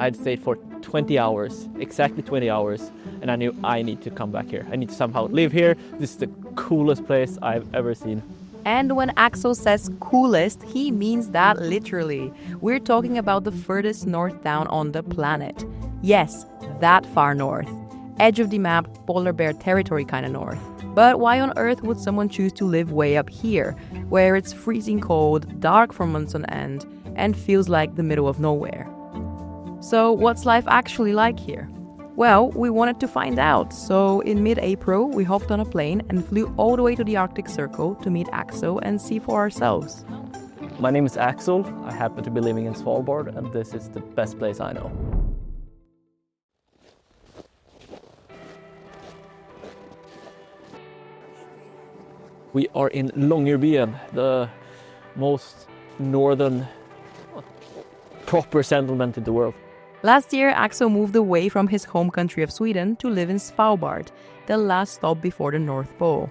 I'd stayed for 20 hours, exactly 20 hours, and I knew I need to come back here. I need to somehow live here. This is the coolest place I've ever seen. And when Axel says coolest, he means that literally. We're talking about the furthest north town on the planet. Yes, that far north. Edge of the map, polar bear territory kind of north. But why on earth would someone choose to live way up here, where it's freezing cold, dark for months on end, and feels like the middle of nowhere? So what's life actually like here? Well, we wanted to find out, so in mid-April we hopped on a plane and flew all the way to the Arctic Circle to meet Axel and see for ourselves. My name is Axel. I happen to be living in Svalbard, and this is the best place I know. We are in Longyearbyen, the most northern proper settlement in the world. Last year, Axel moved away from his home country of Sweden to live in Svalbard, the last stop before the North Pole.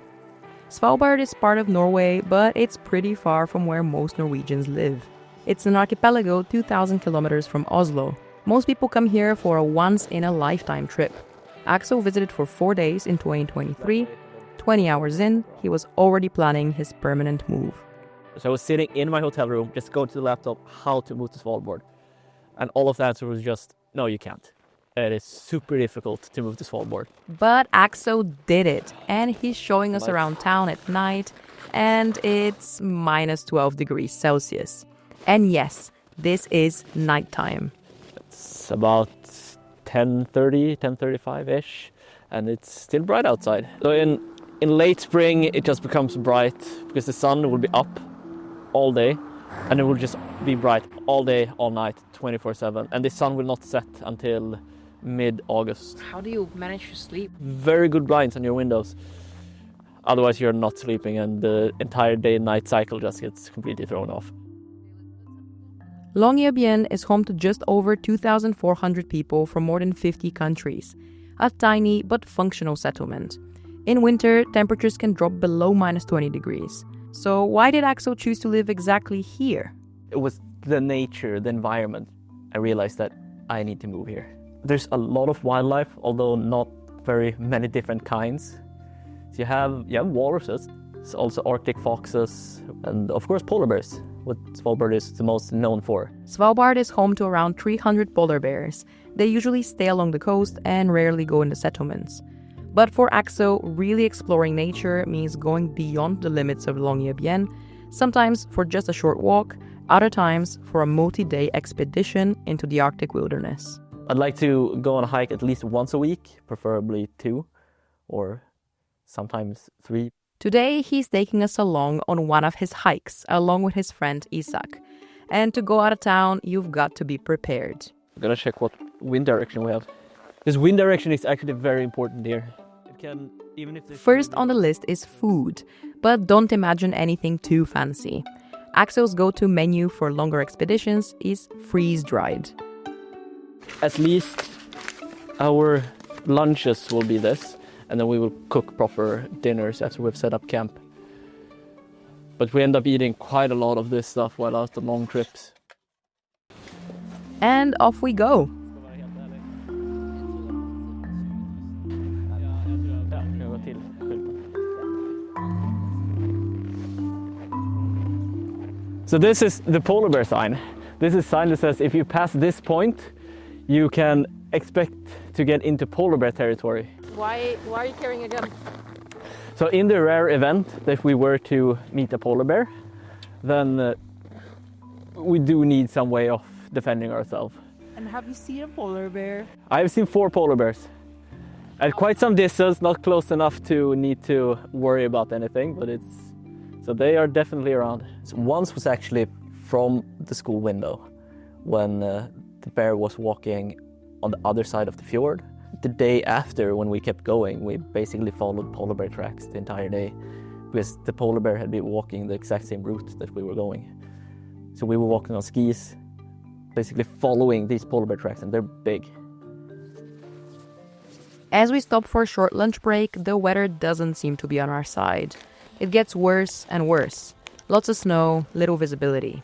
Svalbard is part of Norway, but it's pretty far from where most Norwegians live. It's an archipelago 2,000 kilometers from Oslo. Most people come here for a once-in-a-lifetime trip. Axel visited for 4 days in 2023. 20 hours in, he was already planning his permanent move. So I was sitting in my hotel room, just going to the laptop, how to move to Svalbard. And all of the answer was just, no, you can't. It is super difficult to move to Svalbard. But Axel did it, and he's showing us around town at night, and it's minus 12 degrees Celsius. And yes, this is nighttime. It's about 10:30, 10:35-ish, and it's still bright outside. So in late spring, it just becomes bright because the sun will be up all day, and it will just be bright all day, all night, 24/7. And the sun will not set until mid-August. How do you manage to sleep? Very good blinds on your windows. Otherwise, you're not sleeping, and the entire day-night cycle just gets completely thrown off. Longyearbyen is home to just over 2,400 people from more than 50 countries. A tiny but functional settlement. In winter, temperatures can drop below minus 20 degrees. So why did Axel choose to live exactly here? It was the nature, the environment. I realized that I need to move here. There's a lot of wildlife, although not very many different kinds. So you have walruses, it's also Arctic foxes, and of course polar bears, what Svalbard is the most known for. Svalbard is home to around 300 polar bears. They usually stay along the coast and rarely go into settlements. But for Axel, really exploring nature means going beyond the limits of Longyearbyen, sometimes for just a short walk, other times for a multi-day expedition into the Arctic wilderness. I'd like to go on a hike at least once a week, preferably 2 or sometimes 3. Today, he's taking us along on one of his hikes, along with his friend Isak. And to go out of town, you've got to be prepared. I'm gonna check what wind direction we have. This wind direction is actually very important here. First on the list is food, but don't imagine anything too fancy. Axel's go-to menu for longer expeditions is freeze-dried. At least our lunches will be this, and then we will cook proper dinners after we've set up camp. But we end up eating quite a lot of this stuff while out on long trips. And off we go. So this is the polar bear sign. This is a sign that says if you pass this point, you can expect to get into polar bear territory. Why are you carrying a gun? So in the rare event that we were to meet a polar bear, then we do need some way of defending ourselves. And have you seen a polar bear? I've seen 4 polar bears. At quite some distance, not close enough to need to worry about anything, but so they are definitely around. So once was actually from the school window when the bear was walking on the other side of the fjord. The day after, when we kept going, we basically followed polar bear tracks the entire day because the polar bear had been walking the exact same route that we were going. So we were walking on skis, basically following these polar bear tracks, and they're big. As we stop for a short lunch break, the weather doesn't seem to be on our side. It gets worse and worse. Lots of snow, little visibility.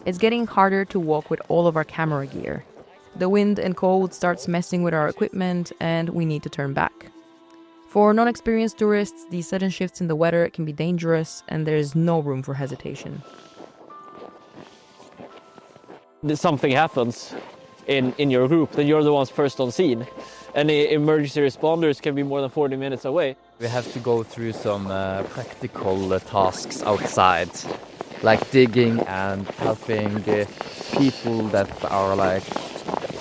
It's getting harder to walk with all of our camera gear. The wind and cold starts messing with our equipment and we need to turn back. For non-experienced tourists, these sudden shifts in the weather can be dangerous and there is no room for hesitation. If something happens in your group, then you're the ones first on scene. Any emergency responders can be more than 40 minutes away. We have to go through some practical tasks outside, like digging and helping people that are like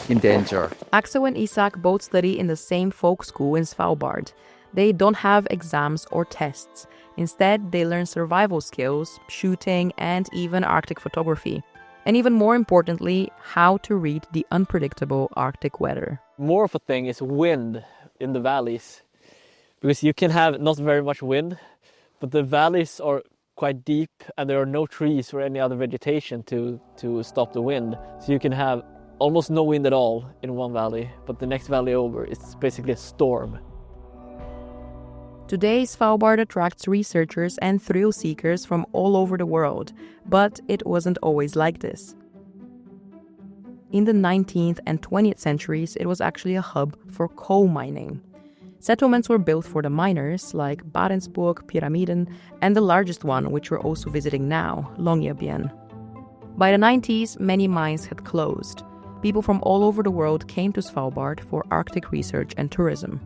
in danger. Axel and Isak both study in the same folk school in Svalbard. They don't have exams or tests. Instead, they learn survival skills, shooting, and even Arctic photography. And even more importantly, how to read the unpredictable Arctic weather. More of a thing is wind in the valleys. Because you can have not very much wind, but the valleys are quite deep and there are no trees or any other vegetation to stop the wind. So you can have almost no wind at all in one valley, but the next valley over is basically a storm. Today, Svalbard attracts researchers and thrill seekers from all over the world, but it wasn't always like this. In the 19th and 20th centuries, it was actually a hub for coal mining. Settlements were built for the miners, like Barentsburg, Pyramiden, and the largest one, which we're also visiting now, Longyearbyen. By the 90s, many mines had closed. People from all over the world came to Svalbard for Arctic research and tourism.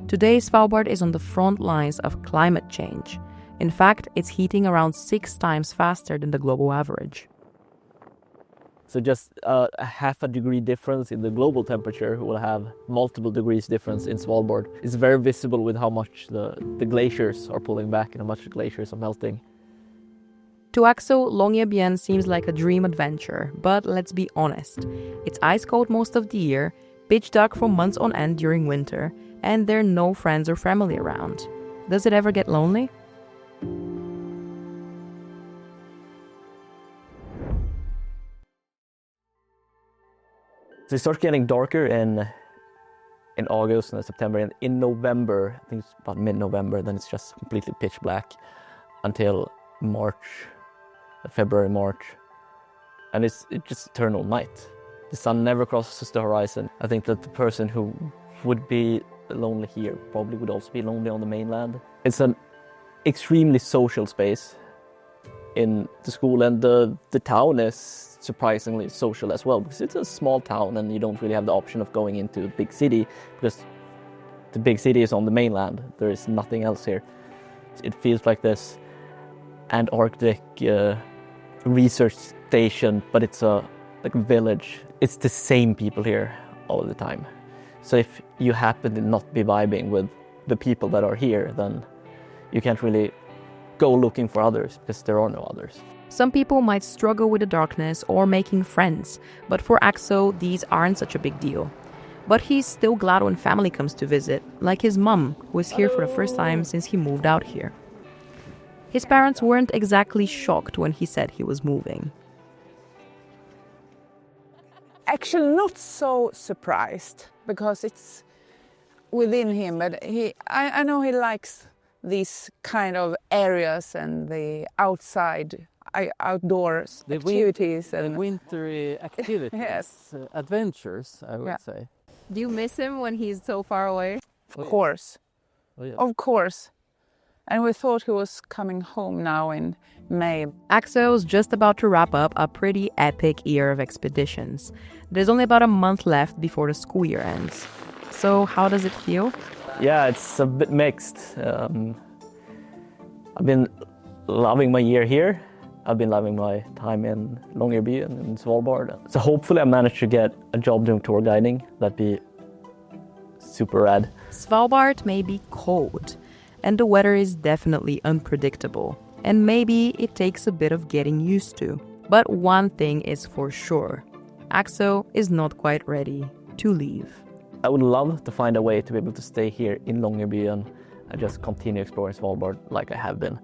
Today, Svalbard is on the front lines of climate change. In fact, it's heating around 6 times faster than the global average. So just a half a degree difference in the global temperature will have multiple degrees difference in Svalbard. It's very visible with how much the glaciers are pulling back and how much the glaciers are melting. To Axel, Longyearbyen seems like a dream adventure, but let's be honest. It's ice cold most of the year, pitch dark for months on end during winter, and there are no friends or family around. Does it ever get lonely? So it starts getting darker in August and September, and in November, I think it's about mid-November, then it's just completely pitch black until February, March, and it's just eternal night. The sun never crosses the horizon. I think that the person who would be lonely here probably would also be lonely on the mainland. It's an extremely social space in the school, and the town is surprisingly social as well, because it's a small town and you don't really have the option of going into a big city because the big city is on the mainland. There is nothing else here. It feels like this Antarctic research station, but it's like a village. It's the same people here all the time. So if you happen to not be vibing with the people that are here, then you can't really go looking for others because there are no others. Some people might struggle with the darkness or making friends, but for Axel, these aren't such a big deal. But he's still glad when family comes to visit, like his mum, who was here for the first time since he moved out here. His parents weren't exactly shocked when he said he was moving. Actually, not so surprised, because it's within him, but I know he likes these kind of areas and the outdoors activities. The wintry activities, Yes. Adventures, I would say. Do you miss him when he's so far away? Of course. Oh, yeah. Of course. And we thought he was coming home now in May. Axel's just about to wrap up a pretty epic year of expeditions. There's only about a month left before the school year ends. So how does it feel? Yeah, it's a bit mixed. I've been loving my year here. I've been loving my time in Longyearbyen and Svalbard. So hopefully I manage to get a job doing tour guiding. That'd be super rad. Svalbard may be cold, and the weather is definitely unpredictable. And maybe it takes a bit of getting used to. But one thing is for sure. Axel is not quite ready to leave. I would love to find a way to be able to stay here in Longyearbyen and just continue exploring Svalbard like I have been.